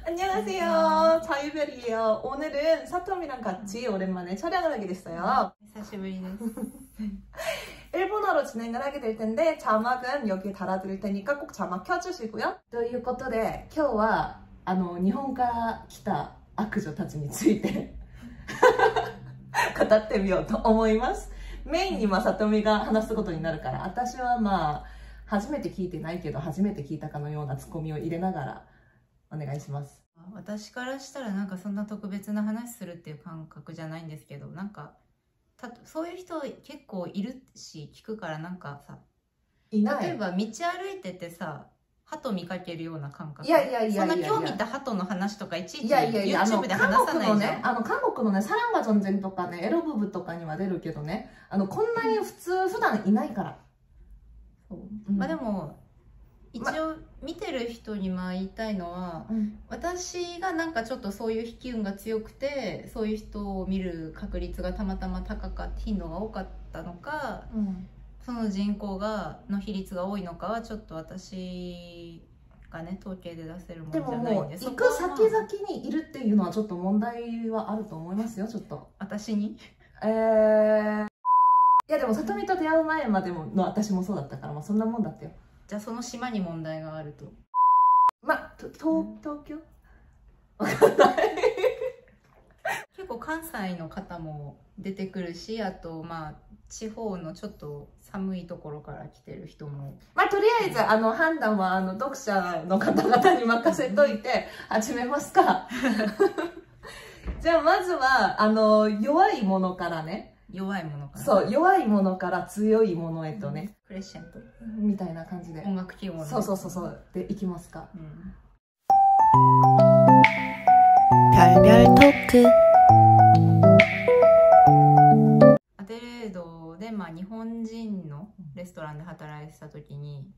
안녕하세요. 자유별이에요. 오늘은 사톰이랑 같이 오랜만에 촬영을 하게 됐어요. 久しぶりです。 일본어로 진행을 하게 될 텐데 자막은 여기에 달아드릴 테니까 꼭 자막 켜주시고요. ということで今日は日本から来た悪女たちについて語ってみようと思います。メインにさとみが話すことになるから、私は初めて聞いてないけど初めて聞いたかのようなツッコミを入れながらお願いします。私からしたらなんかそんな特別な話するっていう感覚じゃないんですけど、なんかそういう人結構いるし聞くから、なんかさ、例えば道歩いててさ、鳩見かけるような感覚。そんな今日見た鳩の話とかいちいち YouTube で話さないじゃん。韓国のね、サランガ전쟁とかね、エロブブとかには出るけどね、こんなに普段いないから。そう、まあでも一応見てる人に言いたいのは、私がなんかちょっとそういう引き運が強くて、そういう人を見る確率がたまたま頻度が多かったのか、その人口の比率が多いのかはちょっと私がね、統計で出せるものじゃないんで。でも行く先々にいるっていうのはちょっと問題はあると思いますよ。ちょっと私にいやでもさとみと出会う前までの私もそうだったから、そんなもんだったよ。じゃあその島に問題があると。東京わかんない。結構関西の方も出てくるし、あと地方のちょっと寒いところから来てる人も。とりあえず判断は読者の方々に任せといて始めますか。じゃあまずは弱いものからね。弱いものから。そう、弱いものから強いものへとね。クレッシェントみたいな感じで。音楽記号の。そうでいきますか。별별トーク。アデレードで日本人のレストランで働いてた時に、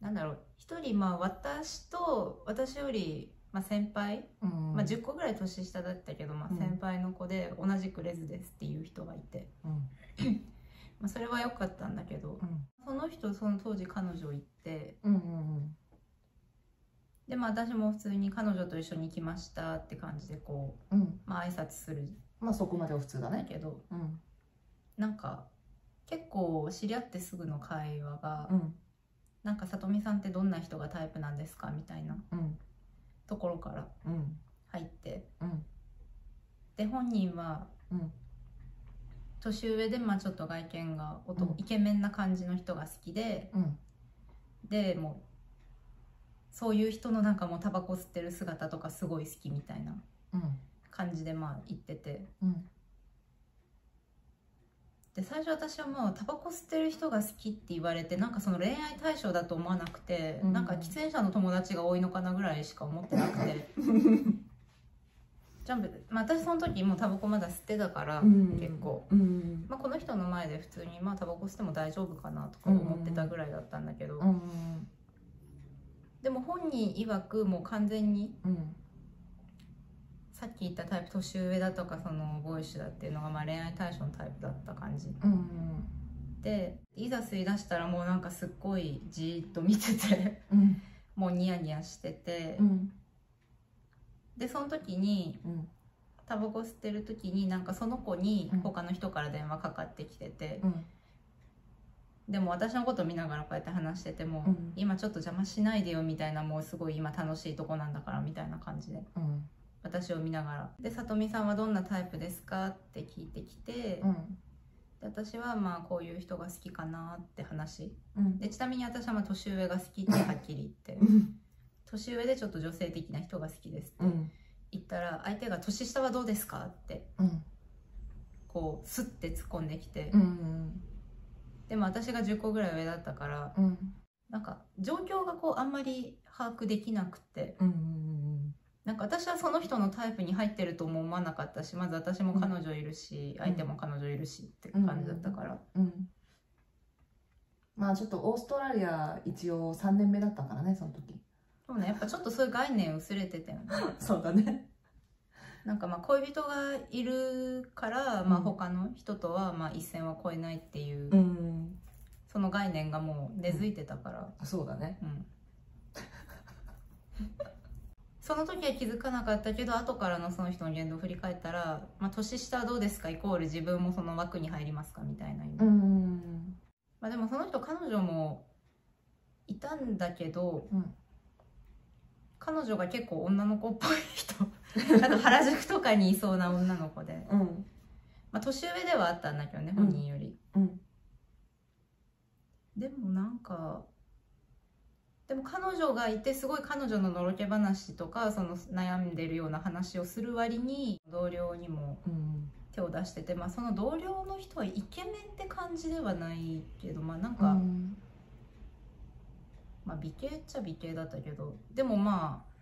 なんだろう、一人私より先輩、10個ぐらい年下だったけど、先輩の子で同じくレズですっていう人がいて、それは良かったんだけど、その人その当時彼女いて、で私も普通に彼女と一緒に来ましたって感じでこう、挨拶する。そこまでは普通だね。だけど、なんか結構知り合ってすぐの会話が、なんかさとみさんってどんな人がタイプなんですかみたいなところから入って、で本人は年上でちょっと外見がイケメンな感じの人が好きで、でもうそういう人のなんかタバコ吸ってる姿とかすごい好きみたいな感じで言ってて、で最初私はタバコ吸ってる人が好きって言われて、なんかその恋愛対象だと思わなくて、なんか喫煙者の友達が多いのかなぐらいしか思ってなくて私その時もうタバコまだ吸ってたから、結構この人の前で普通にタバコ吸っても大丈夫かなとか思ってたぐらいだったんだけど、でも本人曰くもう完全に、さっき言ったタイプ、年上だとかそのボーイッシュだっていうのが恋愛対象のタイプだった感じ、でいざ吸い出したらもうなんかすっごいじーっと見ててもうニヤニヤしてて、でその時に、タバコ吸ってる時になんかその子に他の人から電話かかってきてて、でも私のこと見ながらこうやって話してても、今ちょっと邪魔しないでよみたいな、もうすごい今楽しいとこなんだからみたいな感じで、私を見ながら、でさとみさんはどんなタイプですかって聞いてきて、で私はこういう人が好きかなって話、でちなみに私は年上が好きってはっきり言って、年上でちょっと女性的な人が好きですって言ったら、相手が年下はどうですかってこうスッて突っ込んできて、でも私が10個ぐらい上だったから、なんか状況があんまり把握できなくて、なんか私はその人のタイプに入ってるとも思わなかったし、まず私も彼女いるし、相手も彼女いるしって感じだったから、ちょっとオーストラリア一応3年目だったからね、その時。そうね、やっぱちょっとそういう概念薄れてたよね。そうだね。なんか恋人がいるから、他の人とは一線は越えないっていう、その概念がもう根付いてたから。そうだね。その時は気づかなかったけど、後からのその人の言動を振り返ったら、まあ、年下はどうですかイコール自分もその枠に入りますかみたいな意味。まあ、でもその人彼女もいたんだけど、彼女が結構女の子っぽい人あと原宿とかにいそうな女の子で、まあ、年上ではあったんだけどね、本人より。でもなんかでも彼女がいて、すごい彼女ののろけ話とかその悩んでるような話をする割に同僚にも手を出してて、まあその同僚の人はイケメンって感じではないけど、まあなんか、まあ美形っちゃ美形だったけど、でもまあ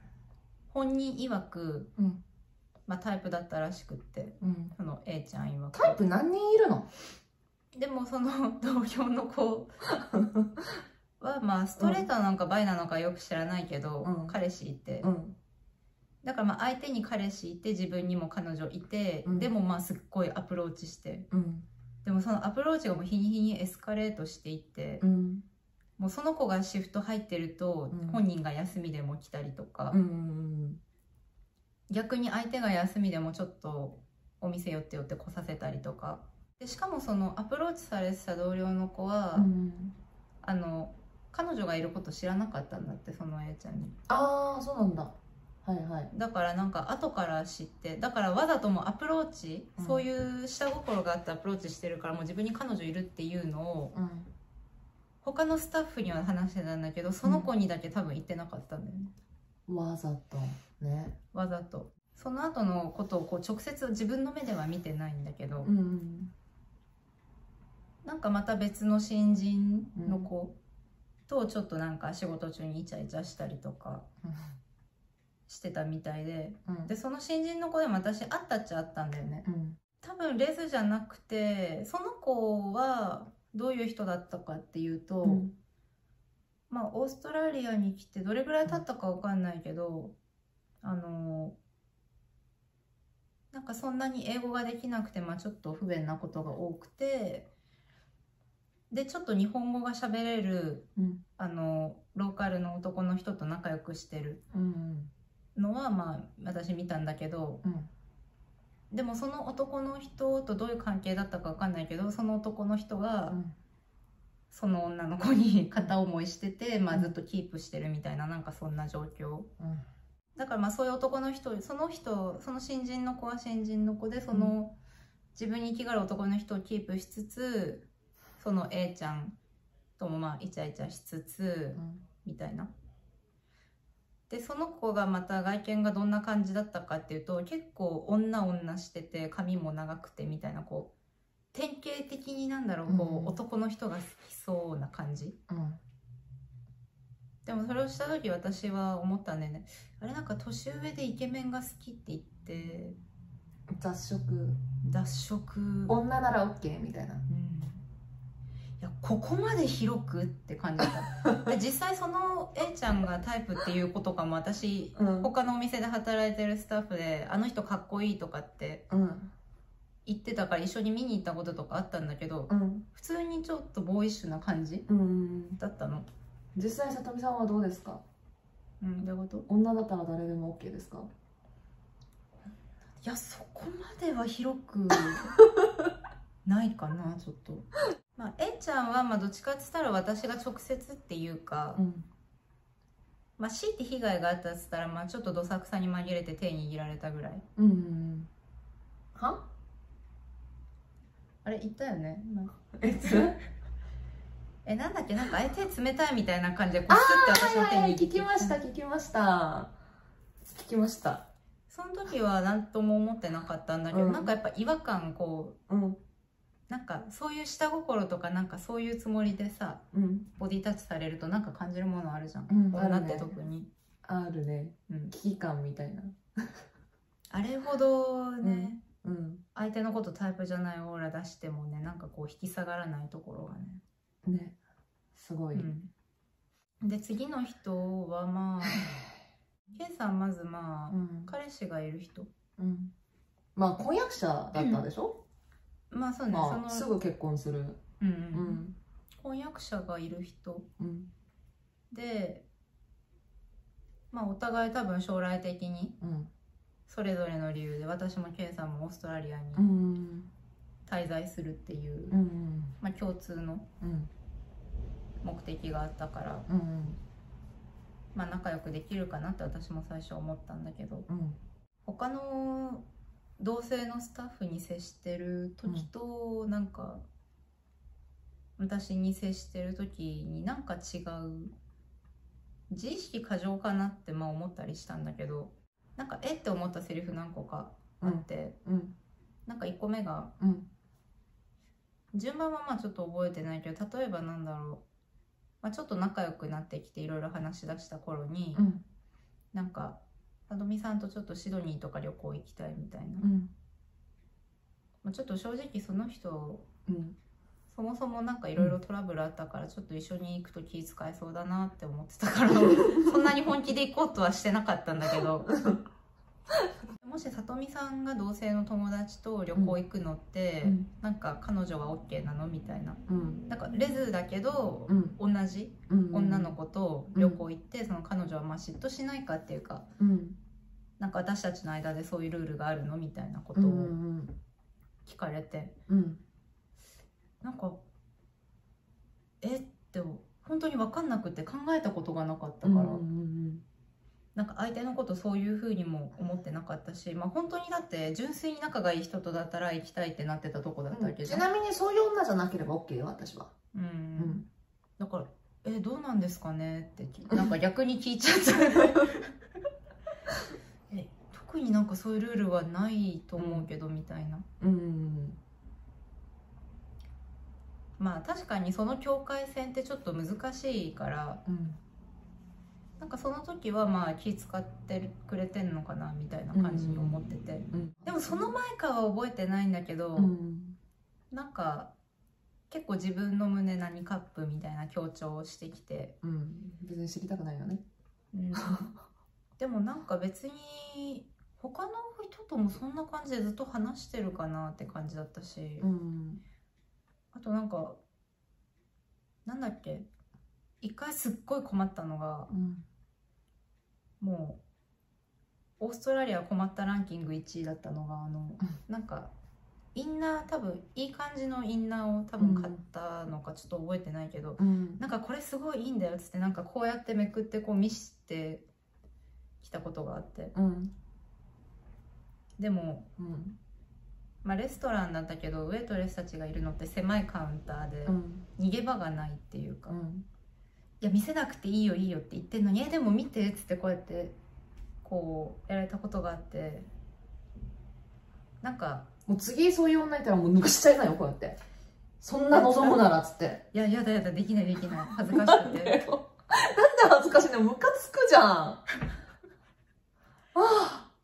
本人曰く、まあタイプだったらしくって、その A ちゃん曰く。タイプ何人いるの？でもその同僚の子はまあストレートなのかバイなのかよく知らないけど、彼氏いて、だからまあ相手に彼氏いて自分にも彼女いて、でもまあすっごいアプローチして、でもそのアプローチがもう日に日にエスカレートしていって、もうその子がシフト入ってると、本人が休みでも来たりとか、逆に相手が休みでもちょっとお店寄って寄って来させたりとかで、しかもそのアプローチされてた同僚の子は、彼女がいること知らなかったんだって、その A ちゃんに。ああ、そうなんだ。はいはい。だからなんか後から知って、だからわざともアプローチ、そういう下心があってアプローチしてるから、もう自分に彼女いるっていうのを、他のスタッフには話してたんだけど、その子にだけ多分言ってなかったんだよね。わざとね。わざと。その後のことをこう直接自分の目では見てないんだけど、なんかまた別の新人の子とちょっとなんか仕事中にイチャイチャしたりとかしてたみたいで、でその新人の子でも私会ったっちゃあったんだよね。多分レズじゃなくて、その子はどういう人だったかっていうと、まあオーストラリアに来てどれぐらい経ったかわかんないけど、なんかそんなに英語ができなくて、まあちょっと不便なことが多くて、でちょっと日本語が喋れる、ローカルの男の人と仲良くしてるのは、まあ私見たんだけど、でもその男の人とどういう関係だったかわかんないけど、その男の人が、その女の子に片思いしてて、まあずっとキープしてるみたいな、なんかそんな状況。だからまあそういう男の人、その新人の子は新人の子で、その自分に気がある男の人をキープしつつ、その A ちゃんともまあイチャイチャしつつ、みたいな。でその子がまた外見がどんな感じだったかっていうと、結構女してて髪も長くてみたいな、こう典型的になんだろう、こう男の人が好きそうな感じ。でもそれをした時私は思ったんだよね。あれ、なんか年上でイケメンが好きって言って雑食女なら OK みたいな、いやここまで広くって感じだったで実際その A ちゃんがタイプっていう子とかも私、他のお店で働いてるスタッフであの人かっこいいとかって言ってたから一緒に見に行ったこととかあったんだけど、普通にちょっとボーイッシュな感じだったの。実際さとみさんはどうですか？どういうこと？女だったら誰でも OK ですか？いやそこまでは広くないかなちょっと。まあ A ちゃんはまあどっちかって言ったら私が直接っていうか、まあ強いて被害があったって言ったら、まあちょっとどさくさに紛れて手握られたぐらい。は？あれ言ったよね。なんだっけ、なんか手冷たいみたいな感じでこすって私の手に聞きましたその時は何とも思ってなかったんだけど、なんかやっぱ違和感、こう、なんかそういう下心とかなんかそういうつもりでさ、ボディタッチされるとなんか感じるものあるじゃん、女って特にあるね、危機感みたいなあれほどね、相手のことタイプじゃないオーラ出してもね、なんかこう引き下がらないところがねすごい、で次の人はまあK さんまずまあ、彼氏がいる人、まあ婚約者だったでしょ、まあそうね、すぐ結婚する、婚約者がいる人、でまあお互い多分将来的にそれぞれの理由で、私も K さんもオーストラリアに滞在するっていう、まあ、共通の目的があったから、まあ仲良くできるかなって私も最初思ったんだけど、他の同性のスタッフに接してる時と、なんか私に接してる時になんか違う、自意識過剰かなってまあ思ったりしたんだけど、なんかって思ったセリフ何個かあって、なんか1個目が、順番はまあちょっと覚えてないけど、例えばなんだろう、まあ、ちょっと仲良くなってきていろいろ話し出した頃に、なんかさとみさんとちょっとシドニーとか旅行行きたいみたいな、まあ、ちょっと正直その人、そもそもなんかいろいろトラブルあったからちょっと一緒に行くと気遣いそうだなって思ってたからそんなに本気で行こうとはしてなかったんだけどもしさとみさんが同性の友達と旅行行くのって、なんか彼女は OK なのみたいな、なんかレズだけど、同じ女の子と旅行行って、その彼女はまあ嫉妬しないかっていうか、なんか私たちの間でそういうルールがあるのみたいなことを聞かれて、なんかって本当に分かんなくて考えたことがなかったから、なんか相手のことそういう風にも思ってなかったし、まあ本当にだって純粋に仲がいい人とだったら行きたいってなってたとこだったわけじゃん。ちなみにそういう女じゃなければ OK よ私は。だからどうなんですかねってなんか逆に聞いちゃった特になんかそういうルールはないと思うけどみたいな。まあ確かにその境界線ってちょっと難しいから、なんかその時はまあ気使ってくれてんのかなみたいな感じに思ってて、でもその前かは覚えてないんだけど、なんか結構自分の胸何カップみたいな強調をしてきて、別に知りたくないよね。でもなんか別に他の人ともそんな感じでずっと話してるかなって感じだったし、あとなんかなんだっけ、一回すっごい困ったのが、もうオーストラリア困ったランキング1位だったのが、なんかインナー、多分いい感じのインナーを多分買ったのかちょっと覚えてないけど、なんかこれすごいいいんだよっつって、なんかこうやってめくってこう見してきたことがあって、でも、まあレストランなんだけどウェイトレスたちがいるのって狭いカウンターで逃げ場がないっていうか、いや見せなくていいよいいよって言ってんのに、でも見てっつってこうやってこうやられたことがあって、なんかもう次そういう女いたらもう抜かしちゃいなよ、こうやってそんな望むならっつって。いややだやだ、できないできない、恥ずかしくて。なんで恥ずかしいの、ムカつくじゃん。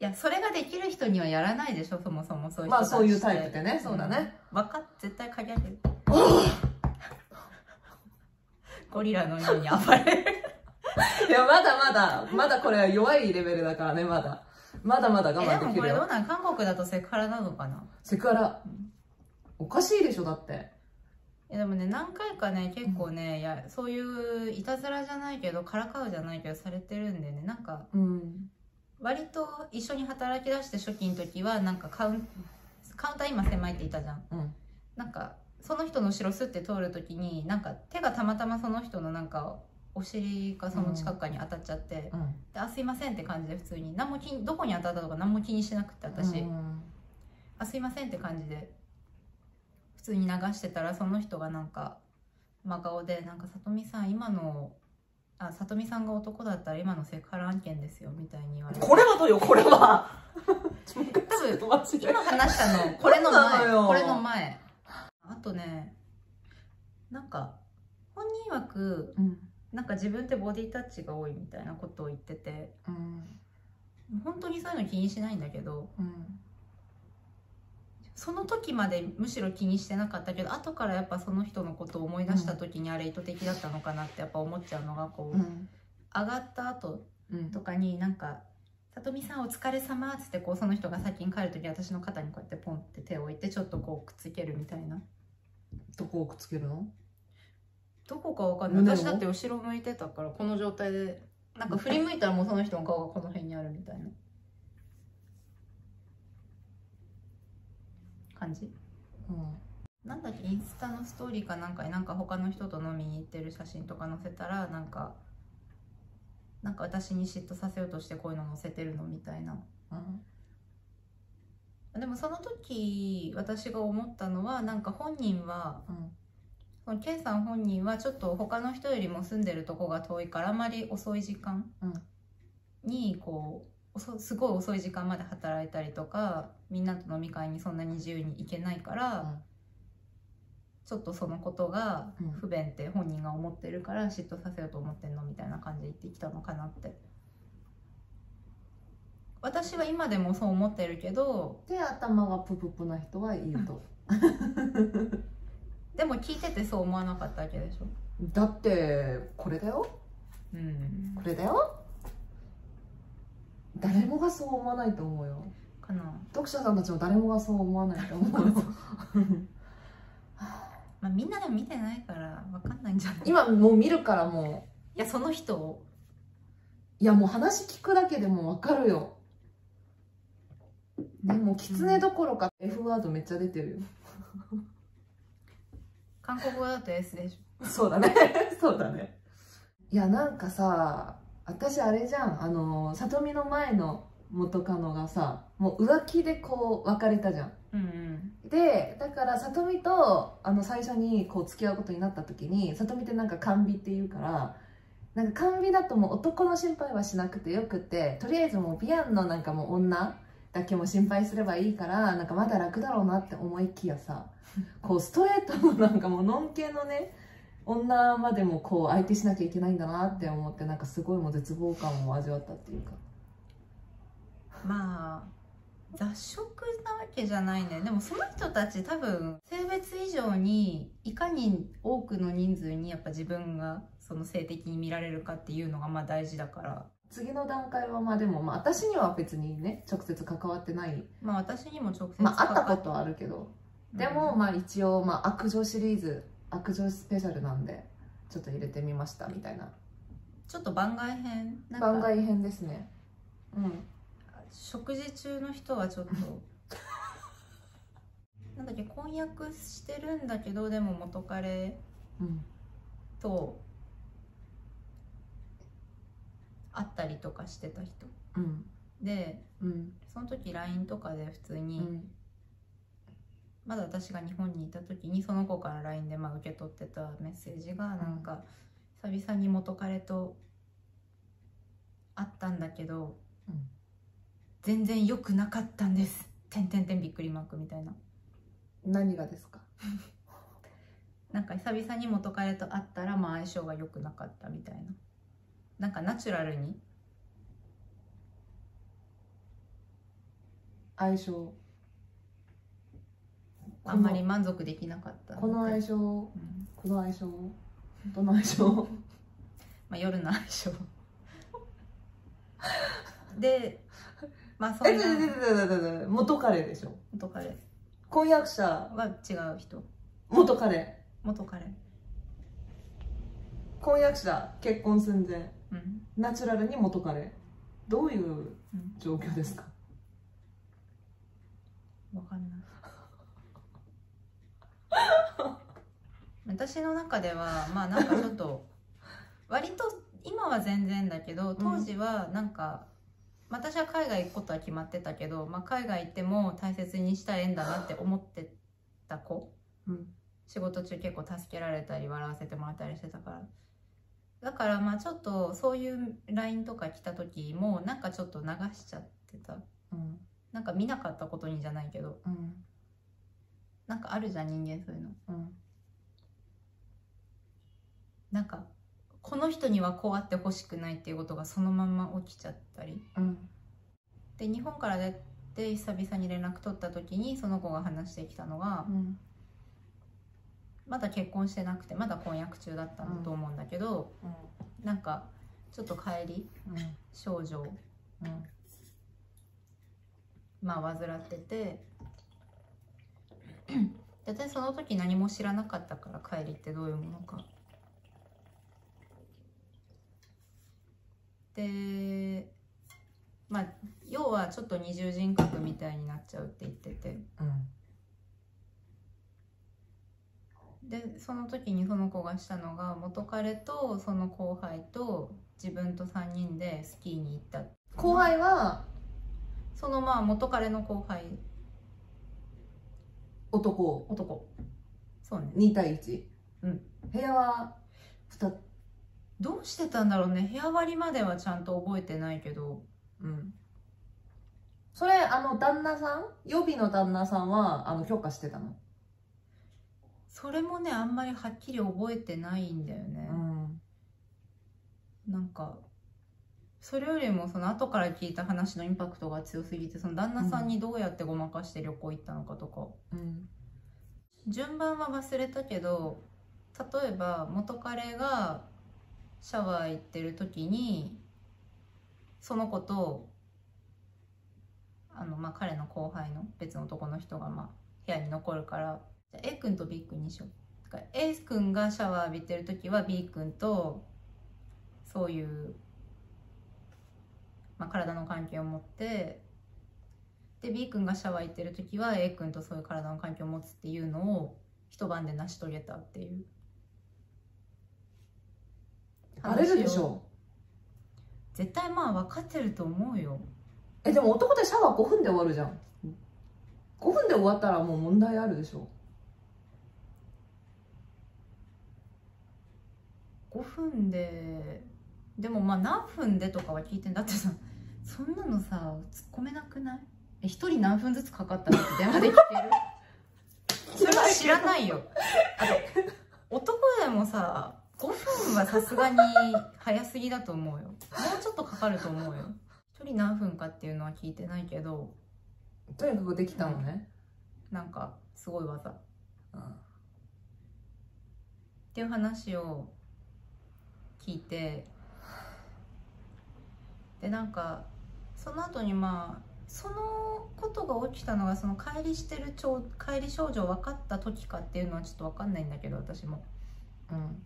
いやそれができる人にはやらないでしょ、そもそもそういう人たちって。まあそういうタイプってね、そうだね。絶対限られる。ゴリラのように暴れる。いやまだこれは弱いレベルだからね、まだまだ我慢できるよ。でもこれどうなん、韓国だとセクハラなのかな。セクハラ、おかしいでしょだって。いやでもね、何回かね結構ね、いやそういういたずらじゃないけどからかうじゃないけどされてるんでね、なんか、割と一緒に働き出して初期の時はなんかカウンター今狭いって言ったじゃん、なんかその人の後ろスッて通る時になんか手がたまたまその人のなんかお尻かその近くに当たっちゃって、であすいませんって感じで普通に何もどこに当たったとか何も気にしなくて私、あすいませんって感じで普通に流してたら、その人がなんか真顔でなんかさとみさん今のさとみさんが男だったら今のセクハラ案件ですよみたいに言われて、これはどうよこれは多分今話したのこれの前あとね、なんか本人曰く、なんか自分ってボディタッチが多いみたいなことを言ってて、本当にそういうの気にしないんだけど、その時までむしろ気にしてなかったけど、後からやっぱその人のことを思い出した時にあれ意図的だったのかなってやっぱ思っちゃうのが、こう、上がった後とかになんか「さとみさんお疲れ様」っつってこうその人が先に帰る時私の肩にこうやってポンって手を置いてちょっとこうくっつけるみたいな。どこをくっつけるの？どこかわかんない。私だって後ろ向いてたからこの状態でなんか振り向いたらもうその人の顔がこの辺にあるみたいな感じ。なんだっけ、インスタのストーリーかなんかになんか他の人と飲みに行ってる写真とか載せたらなんか私に嫉妬させようとしてこういうの載せてるのみたいな。でもその時私が思ったのはなんか本人は、この K さん本人はちょっと他の人よりも住んでるとこが遠いからあまり遅い時間にこうすごい遅い時間まで働いたりとかみんなと飲み会にそんなに自由に行けないから、ちょっとそのことが不便って本人が思ってるから嫉妬させようと思ってんのみたいな感じで言ってきたのかなって。私は今でもそう思ってるけど、で頭がプププな人は言うとでも聞いててそう思わなかったわけでしょ。だってこれだよ、これだよ。誰もがそう思わないと思うよ。かな。読者さんたちも誰もがそう思わないと思うよまあみんなでも見てないから分かんないんじゃない。今もう見るからもう。いやその人を。いやもう話聞くだけでも分かるよ。でもキツネどころか F ワードめっちゃ出てるよ韓国語だと S でしょ。そうだねそうだね。いやなんかさ、私あれじゃん、さとみの前の元カノがさもう浮気でこう別れたじゃん。でだからさとみと最初にこう付き合うことになった時に、さとみってなんか甘美って言うから、なんか甘美だともう男の心配はしなくてよくて、とりあえずもうビアンのなんかもう女だけも心配すればいいから、なんかまだ楽だろうなって思いきやさこうストレートのなんかもうのんけのね女までもこう相手しなきゃいけないんだなって思って、なんかすごいもう絶望感を味わったっていうか。まあ雑食なわけじゃないね。でもその人たち多分性別以上にいかに多くの人数にやっぱ自分がその性的に見られるかっていうのがまあ大事だから、次の段階はまあでもまあ私には別にね直接関わってない、まあ私にも直接まあ会ったことはあるけど、でもまあ一応まあ悪女シリーズ、悪女スペシャルなんでちょっと入れてみましたみたいな。ちょっと番外編、番外編ですね。食事中の人はちょっとなんだっけ、婚約してるんだけどでも元彼と会ったりとかしてた人、で、その時 LINE とかで普通に、まだ私が日本にいた時にその子から LINE でまあ受け取ってたメッセージがなんか、久々に元彼と会ったんだけど、全然良くなかったんです。びっくりマークみたいな。何がですかなんか久々に元彼と会ったらまあ相性が良くなかったみたいな。なんかナチュラルに相性あんまり満足できなかった。この相性、この相性、どの相性まあ夜の相性で、まあそんな元彼でしょ。元彼。婚約者は違う人。元彼。元彼。婚約者、結婚寸前、ナチュラルに元彼。どういう状況ですか？わかんない私の中ではまあなんかちょっと割と今は全然だけど、当時はなんか、私は海外行くことは決まってたけど、まあ、海外行っても大切にしたい縁だなって思ってた子、仕事中結構助けられたり笑わせてもらったりしてたから、だからまあちょっとそういう LINE とか来た時もなんかちょっと流しちゃってた、なんか見なかったことにじゃないけど、なんかあるじゃん人間そういうの、なんかこの人にはこうあってほしくないっていうことがそのまんま起きちゃったり、で日本から出て久々に連絡取った時にその子が話してきたのは、まだ結婚してなくてまだ婚約中だったんだと思うんだけど、なんかちょっと帰り、症状、まあ患っててで私その時何も知らなかったから、帰りってどういうものか。でまあ要はちょっと二重人格みたいになっちゃうって言ってて、でその時にその子がしたのが、元彼とその後輩と自分と3人でスキーに行った。後輩はそのまあ元彼の後輩、男そうね、2対1。部屋は2。どうしてたんだろうね、部屋割りまではちゃんと覚えてないけど、それ旦那さん、予備の旦那さんは許可してたの？それもねあんまりはっきり覚えてないんだよね。なんかそれよりもその後から聞いた話のインパクトが強すぎて、その旦那さんにどうやってごまかして旅行行ったのかとか、順番は忘れたけど、例えば元彼がシャワー行ってる時にその子と彼の後輩の別の男の人が部屋に残るから、じゃあ A 君と B 君にしよう。だから A 君がシャワー浴びてる時は B 君とそういう、体の関係を持って、で B 君がシャワー行ってる時は A 君とそういう体の関係を持つっていうのを一晩で成し遂げたっていう。バレるでしょ。絶対分かってると思うよ。でも男でシャワー5分で終わるじゃん。5分で終わったらもう問題あるでしょ。5分で、でも何分でとかは聞いてんだってさ、そんなのさ突っ込めなくない？1人何分ずつかかったのって電話で聞いてる？それは知らないよ。あと男でもさ5分はさすがに早すぎだと思うよ。もうちょっとかかると思うよ。1人何分かっていうのは聞いてないけど、とにかくできたのね。なんかすごい技、っていう話を聞いて、でなんかその後にそのことが起きたのがその乖離症状分かった時かっていうのはちょっと分かんないんだけど、私も。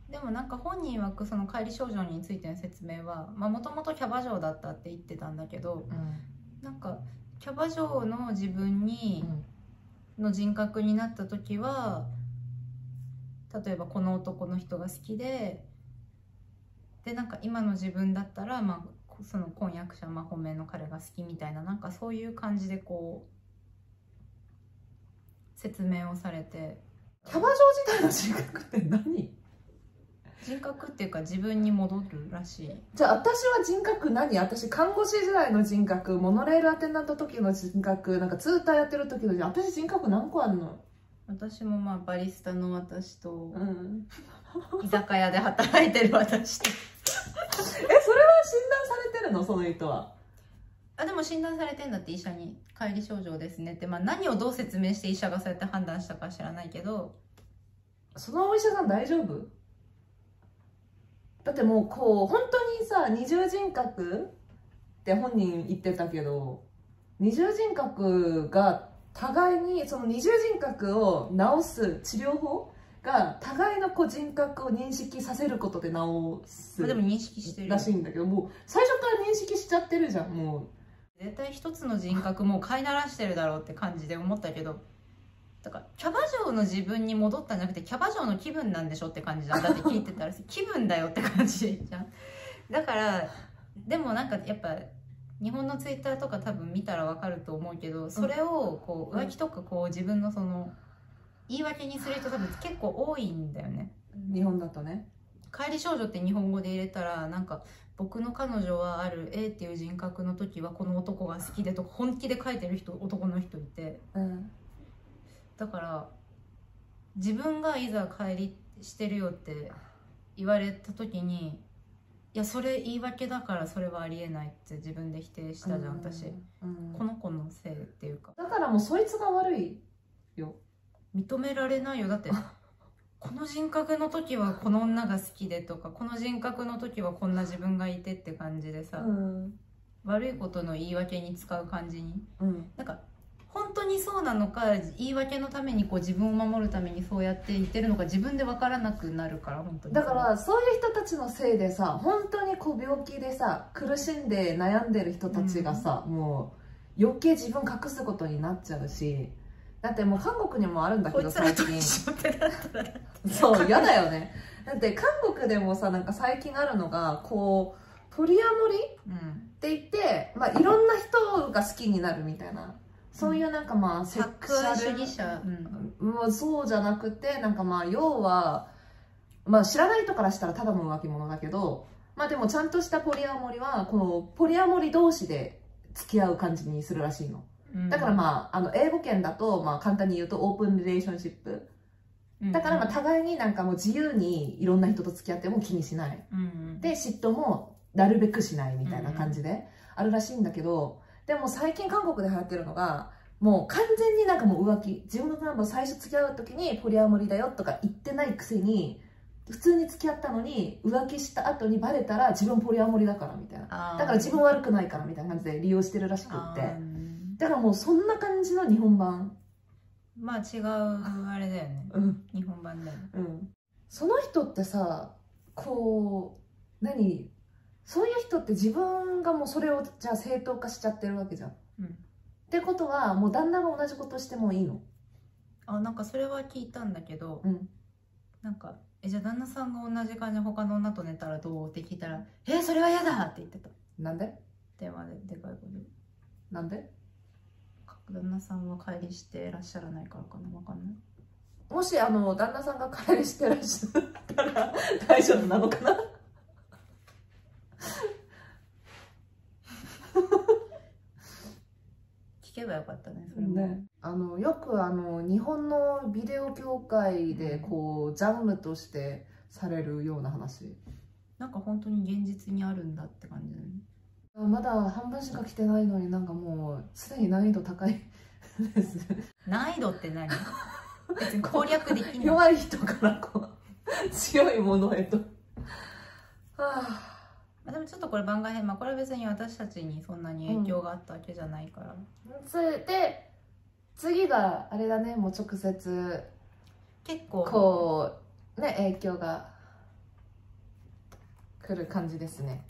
でもなんか本人曰くその乖離症状についての説明はもともとキャバ嬢だったって言ってたんだけど、なんかキャバ嬢の自分の人格になった時は、例えばこの男の人が好きでなんか今の自分だったらその婚約者本命の彼が好きみたいな、なんかそういう感じでこう説明をされて。キャバ嬢時代の人格って何？人格っていうか自分に戻るらしい。じゃあ私は人格何？私看護師時代の人格、モノレールアテンダント時の人格、なんかツーターやってる時の私人格何個あるの？私もバリスタの私と、居酒屋で働いてる私とそれは診断されてるの？その人は。でも診断されてんだって、医者に。乖離症状ですねって、何をどう説明して医者がそうやって判断したか知らないけど。そのお医者さん大丈夫？だってもう本当にさ、二重人格って本人言ってたけど、二重人格が互いに、その二重人格を治す治療法が互いの人格を認識させることで治す。でも認識してるらしいんだけど、もう最初から認識しちゃってるじゃん。もう絶対一つの人格もう飼いならしてるだろうって感じで思ったけど、だからキャバ嬢の自分に戻ったんじゃなくてキャバ嬢の気分なんでしょって感じじゃん。だって聞いてたら気分だよって感じじゃん。だからでもなんかやっぱ日本のツイッターとか多分見たらわかると思うけど、それを浮気とか自分のその言い訳にする人多分結構多いんだよね、日本だとね。乖離少女って日本語で入れたら、なんか僕の彼女はある A っていう人格の時はこの男が好きでとか本気で書いてる男の人いて、だから自分がいざ乖離してるよって言われた時に、いやそれ言い訳だからそれはありえないって自分で否定したじゃん私、この子のせいっていうか。だからもうそいつが悪いよ。認められないよ。だってこの人格の時はこの女が好きでとか、この人格の時はこんな自分がいてって感じでさ、悪いことの言い訳に使う感じに、なんか本当にそうなのか、言い訳のためにこう自分を守るためにそうやって言ってるのか自分で分からなくなるから。本当にだからそういう人たちのせいでさ、本当にこう病気でさ苦しんで悩んでる人たちがさ、もう余計自分隠すことになっちゃうし、だってもう韓国にもあるんだけど最近そう嫌だよね。だって韓国でもさ、なんか最近あるのがこうポリアモリって言って、まあ、いろんな人が好きになるみたいな、そういうなんかまあセセクシャル主義者、もうそうじゃなくて、なんかまあ要はまあ知らない人からしたらただの浮気者だけど、まあでもちゃんとしたポリアモリはこのポリアモリ同士で付き合う感じにするらしいの。だからまあ英語圏だとまあ簡単に言うとオープンリレーションシップだからまあ互いになんかもう自由にいろんな人と付き合っても気にしない、で嫉妬もなるべくしないみたいな感じであるらしいんだけど、でも最近韓国で流行ってるのがもう完全になんかもう浮気、自分が最初付き合う時にポリアモリだよとか言ってないくせに普通に付き合ったのに浮気した後にバレたら自分ポリアモリだからみたいな、だから自分悪くないからみたいな感じで利用してるらしくって、だからもうそんな感じの日本版。まあ違うあれだよね、日本版だよね。その人ってさ、こうそういう人って自分がもうそれをじゃあ正当化しちゃってるわけじゃん、ってことはもう旦那が同じことしてもいいの？なんかそれは聞いたんだけど、なんかじゃあ旦那さんが同じ感じで他の女と寝たらどうって聞いたら「それは嫌だ!」って言ってた。なんで？電話ででかい声で。なんで？旦那さんは帰りしてらっしゃらないからかな、わかんない。もし旦那さんが帰りしてらっしゃったら大丈夫なのかな聞けばよかったね、それもね。よく日本のビデオ業界でこうジャンルとしてされるような話、なんか本当に現実にあるんだって感じだね。まだ半分しか来てないのになんかもうすでに難易度高いです難易度って何？別に攻略できない。弱い人からこう強いものへと。でもちょっとこれ番外編、これは別に私たちにそんなに影響があったわけじゃないから、で次があれだね、もう直接結構こうね影響が来る感じですね。